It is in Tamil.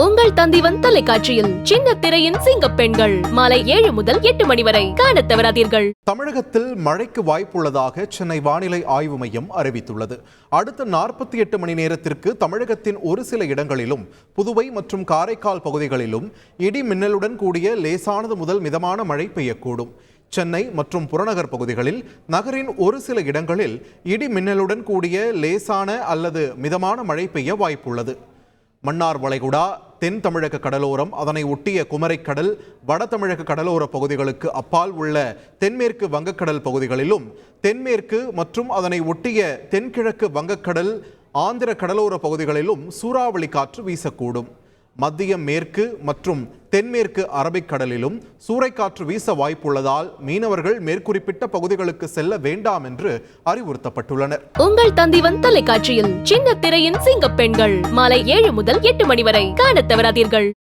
உங்கள் தந்திவன் தொலைக்காட்சியில் சின்ன திரையின் சிங்க பெண்கள் மாலை 7 முதல் 8 மணி வரை காணத் தவறாதீர்கள். தமிழகத்தில் மழைக்கு வாய்ப்புள்ளதாக சென்னை வானிலை ஆய்வு மையம் அறிவித்துள்ளது. அடுத்த 48 மணி நேரத்திற்கு தமிழகத்தின் ஒரு சில இடங்களிலும் புதுவை மற்றும் காரைக்கால் பகுதிகளிலும் இடி மின்னலுடன் கூடிய லேசானது முதல் மிதமான மழை பெய்யக்கூடும். சென்னை மற்றும் புறநகர் பகுதிகளில் நகரின் ஒரு சில இடங்களில் இடி மின்னலுடன் கூடிய லேசான அல்லது மிதமான மழை பெய்ய வாய்ப்புள்ளது. மன்னார் வளைகுடா, தென் தமிழக கடலோரம், அதனை ஒட்டிய குமரிக்கடல், வட தமிழக கடலோர பகுதிகளுக்கு அப்பால் உள்ள தென்மேற்கு வங்கக்கடல் பகுதிகளிலும், தென்மேற்கு மற்றும் அதனை ஒட்டிய தென்கிழக்கு வங்கக்கடல், ஆந்திர கடலோர பகுதிகளிலும் சூறாவளி காற்று வீசக்கூடும். மத்திய மேற்கு மற்றும் தென்மேற்கு அரபிக்கடலிலும் சூறைக்காற்று வீச வாய்ப்புள்ளதால் மீனவர்கள் மேற்குறிப்பிட்ட பகுதிகளுக்கு செல்ல வேண்டாம் என்று அறிவுறுத்தப்பட்டுள்ளனர். உங்கள் தந்திவன் தொலைக்காட்சியில் சின்ன திரையின் சிங்க பெண்கள் மாலை 7 முதல் 8 மணி வரை காணத் தவறாதீர்கள்.